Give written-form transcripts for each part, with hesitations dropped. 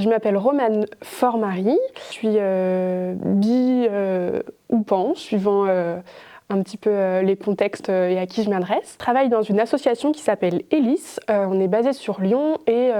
Je m'appelle Romane Faure-Marie, je suis bi ou pan, suivant un petit peu les contextes et à qui je m'adresse. Je travaille dans une association qui s'appelle ELIS. On est basé sur Lyon et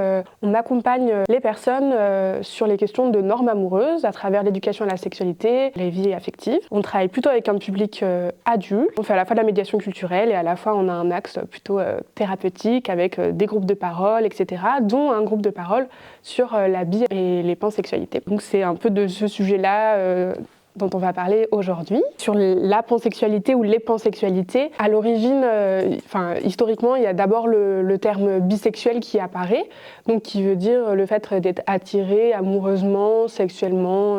on accompagne les personnes sur les questions de normes amoureuses à travers l'éducation à la sexualité, les vies affectives. On travaille plutôt avec un public adulte. On fait à la fois de la médiation culturelle et à la fois on a un axe plutôt thérapeutique avec des groupes de parole, etc., dont un groupe de parole sur la bi et les pansexualités. Donc c'est un peu de ce sujet-là dont on va parler aujourd'hui. Sur la pansexualité ou les pansexualités, à l'origine, historiquement, il y a d'abord le terme bisexuel qui apparaît, donc qui veut dire le fait d'être attiré amoureusement, sexuellement,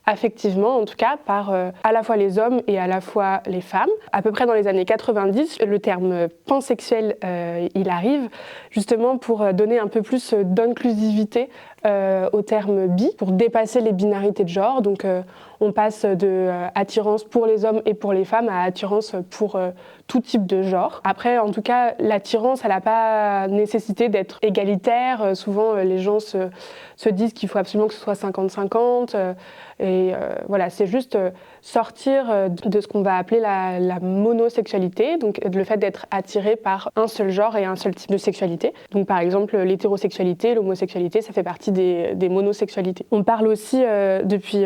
affectivement en tout cas, par à la fois les hommes et à la fois les femmes. À peu près dans les années 90, le terme pansexuel, il arrive justement pour donner un peu plus d'inclusivité au terme bi, pour dépasser les binarités de genre. Donc on passe de attirance pour les hommes et pour les femmes à attirance pour tout type de genre. Après, en tout cas, l'attirance, elle n'a pas nécessité d'être égalitaire. Souvent, les gens se disent qu'il faut absolument que ce soit 50-50. Voilà, c'est juste sortir de ce qu'on va appeler la monosexualité, donc le fait d'être attiré par un seul genre et un seul type de sexualité. Donc par exemple, l'hétérosexualité, l'homosexualité, ça fait partie des monosexualités. On parle aussi depuis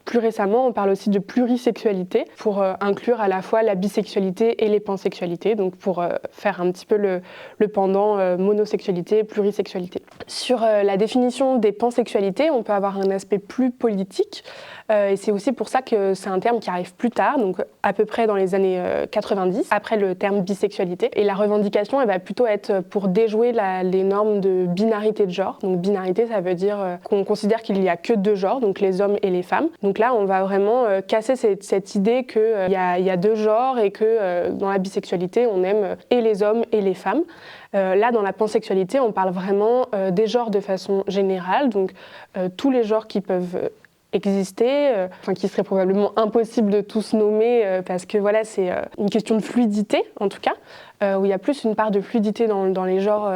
plus récemment, on parle aussi de plurisexualité pour inclure à la fois la bisexualité et les pansexualités, donc pour faire un petit peu le pendant monosexualité, plurisexualité. Sur la définition des pansexualités, on peut avoir un aspect plus politique et c'est aussi pour ça que c'est un terme qui arrive plus tard, donc à peu près dans les années 90, après le terme bisexualité. Et la revendication, elle va plutôt être pour déjouer les normes de binarité de genre. Donc binarité, ça veut dire qu'on considère qu'il n'y a que deux genres, donc les hommes et les femmes. Donc là, on va vraiment casser cette idée qu'il y a deux genres et que dans la bisexualité, on aime et les hommes et les femmes. Là, dans la pansexualité, on parle vraiment des genres de façon générale, donc tous les genres qui peuvent exister, qui serait probablement impossible de tous nommer parce que voilà, c'est une question de fluidité en tout cas, où il y a plus une part de fluidité dans les genres,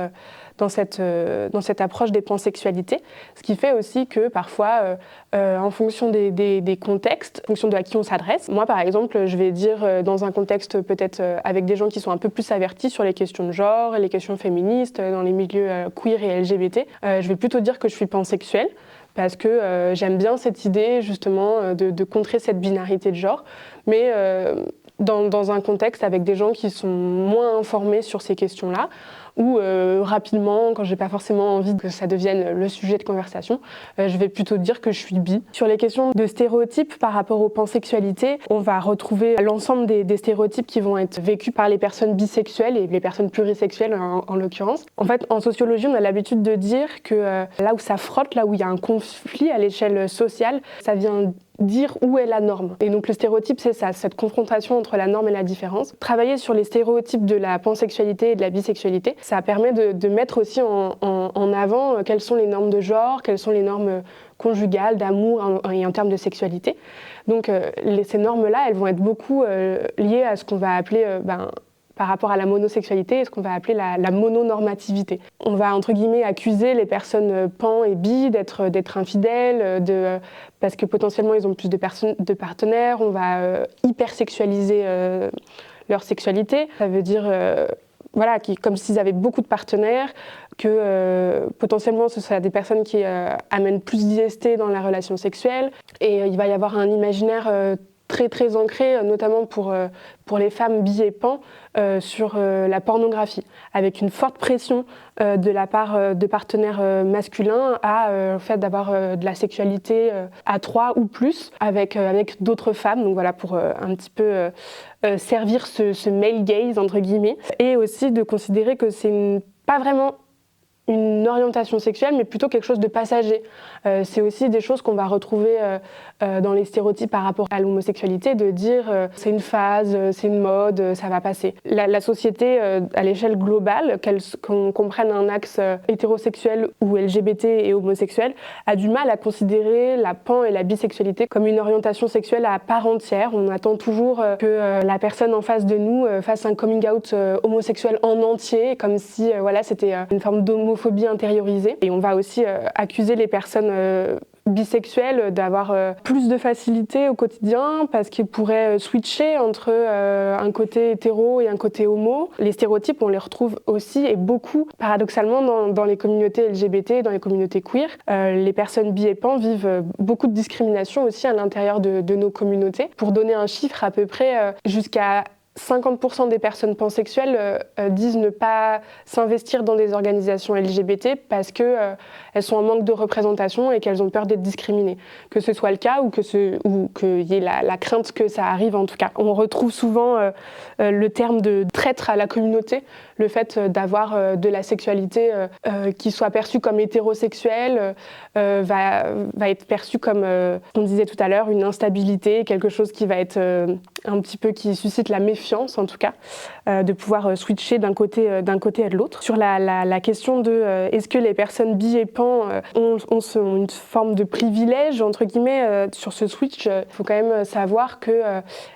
dans cette approche des pansexualités, ce qui fait aussi que parfois, en fonction des contextes, en fonction de à qui on s'adresse, moi par exemple, je vais dire dans un contexte peut-être avec des gens qui sont un peu plus avertis sur les questions de genre, les questions féministes, dans les milieux queer et LGBT, je vais plutôt dire que je suis pansexuelle, parce que j'aime bien cette idée justement de contrer cette binarité de genre, mais dans un contexte avec des gens qui sont moins informés sur ces questions-là, ou rapidement, quand j'ai pas forcément envie que ça devienne le sujet de conversation, je vais plutôt dire que je suis bi. Sur les questions de stéréotypes par rapport aux pansexualités, on va retrouver l'ensemble des stéréotypes qui vont être vécus par les personnes bisexuelles et les personnes plurisexuelles en l'occurrence. En fait, en sociologie, on a l'habitude de dire que là où ça frotte, là où il y a un conflit à l'échelle sociale, ça vient dire où est la norme. Et donc le stéréotype, c'est ça, cette confrontation entre la norme et la différence. Travailler sur les stéréotypes de la pansexualité et de la bisexualité, ça permet de mettre aussi en avant quelles sont les normes de genre, quelles sont les normes conjugales, d'amour et en termes de sexualité. Donc ces normes-là, elles vont être beaucoup liées à ce qu'on va appeler par rapport à la monosexualité, ce qu'on va appeler la mononormativité. On va, entre guillemets, accuser les personnes pan et bi d'être infidèles, parce que potentiellement ils ont plus de partenaires, on va hypersexualiser leur sexualité. Ça veut dire voilà, comme s'ils avaient beaucoup de partenaires, que potentiellement ce seraient des personnes qui amènent plus d'IST dans la relation sexuelle, et il va y avoir un imaginaire très très ancré, notamment pour les femmes bi et pan, sur la pornographie, avec une forte pression de la part de partenaires masculins au fait d'avoir de la sexualité à 3 ou plus avec d'autres femmes, donc voilà, pour un petit peu servir ce male gaze entre guillemets, et aussi de considérer que c'est pas vraiment une orientation sexuelle, mais plutôt quelque chose de passager. C'est aussi des choses qu'on va retrouver dans les stéréotypes par rapport à l'homosexualité, de dire c'est une phase, c'est une mode, ça va passer. La société, à l'échelle globale, qu'on comprenne un axe hétérosexuel ou LGBT et homosexuel, a du mal à considérer la pan et la bisexualité comme une orientation sexuelle à part entière. On attend toujours que la personne en face de nous fasse un coming out homosexuel en entier, comme si voilà, c'était une forme d'homophobie l'homophobie intériorisée. Et on va aussi accuser les personnes bisexuels d'avoir plus de facilité au quotidien parce qu'ils pourraient switcher entre un côté hétéro et un côté homo. Les stéréotypes, on les retrouve aussi et beaucoup, paradoxalement, dans les communautés LGBT, dans les communautés queer. Les personnes bi et pan vivent beaucoup de discrimination aussi à l'intérieur de nos communautés. Pour donner un chiffre, à peu près jusqu'à 50% des personnes pansexuelles disent ne pas s'investir dans des organisations LGBT parce qu'elles sont en manque de représentation et qu'elles ont peur d'être discriminées. Que ce soit le cas ou qu'il y ait la crainte que ça arrive en tout cas. On retrouve souvent le terme de traître à la communauté, le fait d'avoir de la sexualité qui soit perçue comme hétérosexuelle va être perçue comme, on disait tout à l'heure, une instabilité, quelque chose qui va être un petit peu qui suscite la méfiance en tout cas, de pouvoir switcher d'un côté à de l'autre. Sur la question de est-ce que les personnes bi et pan ont une forme de privilège entre guillemets sur ce switch, il faut quand même savoir que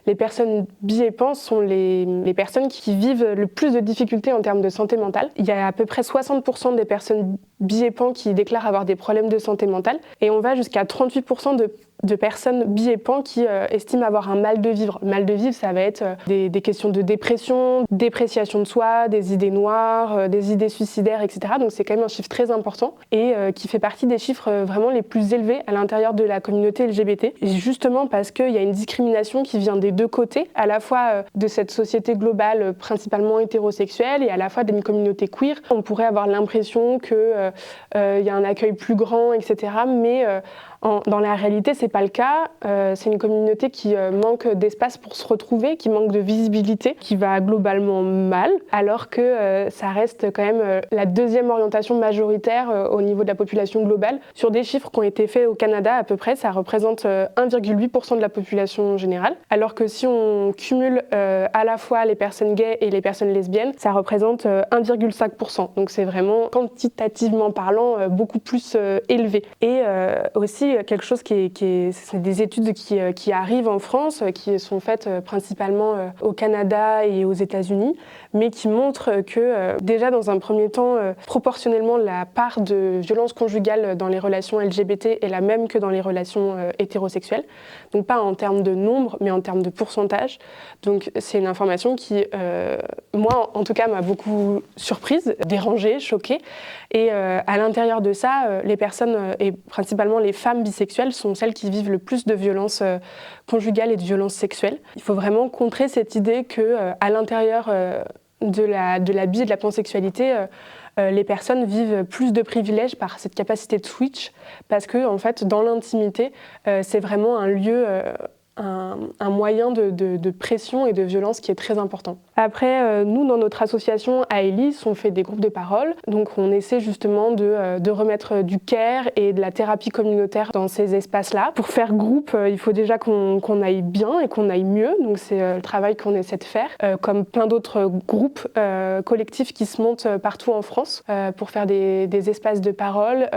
les personnes bi et pan sont les personnes qui vivent le plus de difficultés en termes de santé mentale. Il y a à peu près 60% des personnes bi et pan qui déclarent avoir des problèmes de santé mentale et on va jusqu'à 38% de personnes bi et pan qui estiment avoir un mal de vivre. Mal de vivre, ça va être des questions de dépression, dépréciation de soi, des idées noires, des idées suicidaires, etc. Donc c'est quand même un chiffre très important et qui fait partie des chiffres vraiment les plus élevés à l'intérieur de la communauté LGBT. Et justement parce qu'il y a une discrimination qui vient des deux côtés, à la fois de cette société globale principalement hétérosexuelle et à la fois d'une communauté queer. On pourrait avoir l'impression qu'il y a un accueil plus grand, etc. Mais dans la réalité, c'est pas le cas. C'est une communauté qui manque d'espace pour se retrouver, qui manque de visibilité, qui va globalement mal, alors que ça reste quand même la deuxième orientation majoritaire au niveau de la population globale. Sur des chiffres qui ont été faits au Canada à peu près, ça représente 1,8% de la population générale, alors que si on cumule à la fois les personnes gays et les personnes lesbiennes, ça représente 1,5%. Donc c'est vraiment, quantitativement parlant, beaucoup plus élevé. Et aussi, quelque chose c'est des études qui arrivent en France, qui sont faites principalement au Canada et aux États-Unis, mais qui montrent que déjà dans un premier temps, proportionnellement la part de violence conjugale dans les relations LGBT est la même que dans les relations hétérosexuelles. Donc pas en termes de nombre, mais en termes de pourcentage. Donc c'est une information qui, moi en tout cas, m'a beaucoup surprise, dérangée, choquée. Et à l'intérieur de ça, les personnes, et principalement les femmes bisexuelles, sont celles qui vivent le plus de violences conjugales et de violences sexuelles. Il faut vraiment contrer cette idée qu'à l'intérieur de la bi et de la pansexualité, les personnes vivent plus de privilèges par cette capacité de switch, parce que en fait, dans l'intimité, c'est vraiment un lieu, un moyen de pression et de violence qui est très important. Après, nous, dans notre association à Elis, on fait des groupes de parole. Donc, on essaie justement de remettre du care et de la thérapie communautaire dans ces espaces-là. Pour faire groupe, il faut déjà qu'on aille bien et qu'on aille mieux. Donc, c'est le travail qu'on essaie de faire. Comme plein d'autres groupes collectifs qui se montent partout en France pour faire des espaces de parole,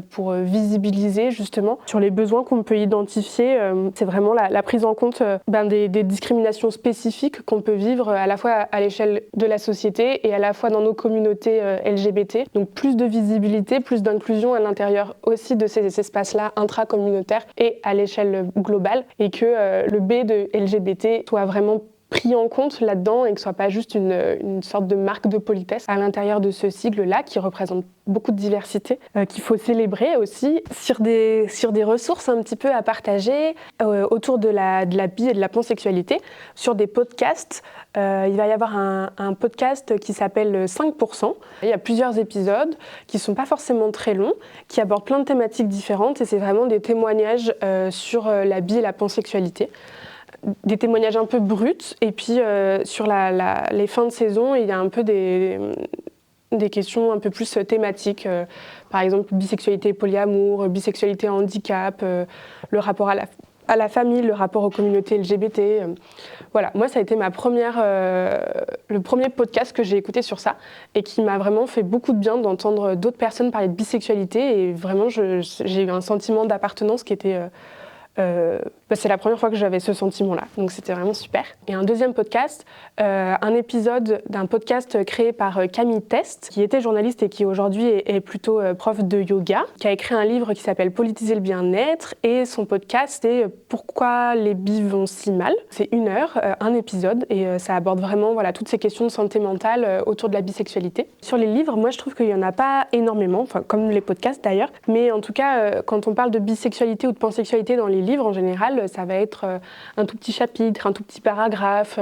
pour visibiliser justement sur les besoins qu'on peut identifier. C'est vraiment la prise en compte des discriminations spécifiques qu'on peut vivre à la fois à l'échelle de la société et à la fois dans nos communautés LGBT. Donc plus de visibilité, plus d'inclusion à l'intérieur aussi de ces espaces-là intracommunautaires et à l'échelle globale, et que le B de LGBT soit vraiment pris en compte là-dedans et que ce soit pas juste une sorte de marque de politesse à l'intérieur de ce sigle-là qui représente beaucoup de diversité, qu'il faut célébrer aussi, sur des ressources un petit peu à partager autour de la bi et de la pansexualité, sur des podcasts. Il va y avoir un podcast qui s'appelle 5%. Il y a plusieurs épisodes qui sont pas forcément très longs, qui abordent plein de thématiques différentes, et c'est vraiment des témoignages sur la bi et la pansexualité. Des témoignages un peu bruts, et puis sur les fins de saison, il y a un peu des questions un peu plus thématiques, par exemple bisexualité et polyamour, bisexualité et handicap, le rapport à la famille, le rapport aux communautés LGBT. Voilà, moi ça a été le premier podcast que j'ai écouté sur ça et qui m'a vraiment fait beaucoup de bien d'entendre d'autres personnes parler de bisexualité, et vraiment j'ai eu un sentiment d'appartenance qui était c'est la première fois que j'avais ce sentiment-là, donc c'était vraiment super. Et un deuxième podcast, un épisode d'un podcast créé par Camille Test, qui était journaliste et qui aujourd'hui est plutôt prof de yoga, qui a écrit un livre qui s'appelle Politiser le bien-être, et son podcast est Pourquoi les bi vont si mal. C'est 1 heure, un épisode, et ça aborde vraiment toutes ces questions de santé mentale autour de la bisexualité. Sur les livres, moi je trouve qu'il n'y en a pas énormément, comme les podcasts d'ailleurs, mais en tout cas, quand on parle de bisexualité ou de pansexualité dans les livres, en général, ça va être un tout petit chapitre, un tout petit paragraphe,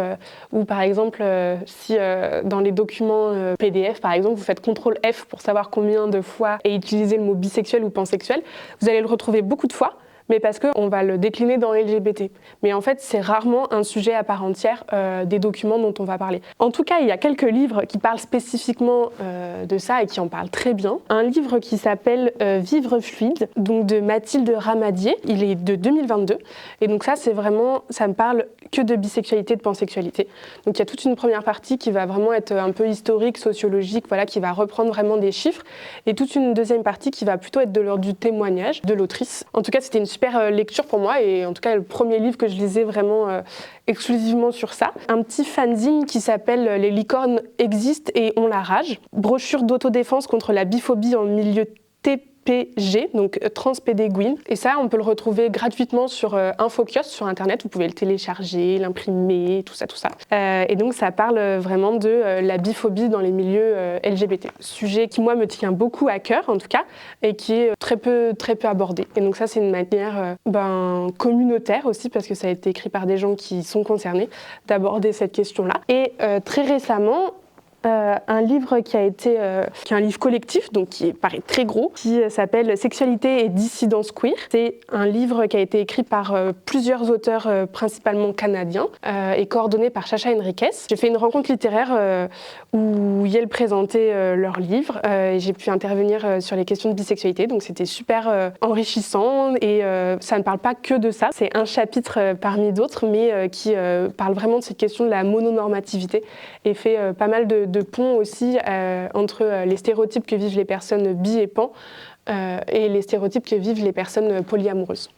ou par exemple, si dans les documents PDF, par exemple, vous faites CTRL F pour savoir combien de fois est utilisé le mot bisexuel ou pansexuel, vous allez le retrouver beaucoup de fois, mais parce qu'on va le décliner dans LGBT. Mais en fait, c'est rarement un sujet à part entière des documents dont on va parler. En tout cas, il y a quelques livres qui parlent spécifiquement de ça et qui en parlent très bien. Un livre qui s'appelle Vivre fluide, donc de Mathilde Ramadier. Il est de 2022. Et donc ça me parle que de bisexualité, de pansexualité. Donc il y a toute une première partie qui va vraiment être un peu historique, sociologique, qui va reprendre vraiment des chiffres. Et toute une deuxième partie qui va plutôt être de l'ordre du témoignage de l'autrice. En tout cas, c'était une super lecture pour moi, et en tout cas le premier livre que je lisais vraiment exclusivement sur ça. Un petit fanzine qui s'appelle Les licornes existent et ont la rage. Brochure d'autodéfense contre la biphobie en milieu TPG, donc transpédéguine. Et ça, on peut le retrouver gratuitement sur Infokiosque sur Internet. Vous pouvez le télécharger, l'imprimer, tout ça. Et donc, ça parle vraiment de la biphobie dans les milieux LGBT. Sujet qui, moi, me tient beaucoup à cœur, en tout cas, et qui est très peu abordé. Et donc ça, c'est une manière communautaire aussi, parce que ça a été écrit par des gens qui sont concernés, d'aborder cette question-là. Et très récemment, un livre qui est un livre collectif, donc qui paraît très gros, qui s'appelle Sexualité et dissidence queer. C'est un livre qui a été écrit par plusieurs auteurs, principalement canadiens, et coordonné par Chacha Henriquez. J'ai fait une rencontre littéraire où Yale présentait leur livre, et j'ai pu intervenir sur les questions de bisexualité, donc c'était super enrichissant, et ça ne parle pas que de ça. C'est un chapitre parmi d'autres, mais qui parle vraiment de cette question de la mononormativité, et fait pas mal de pont aussi entre les stéréotypes que vivent les personnes bi et pan et les stéréotypes que vivent les personnes polyamoureuses.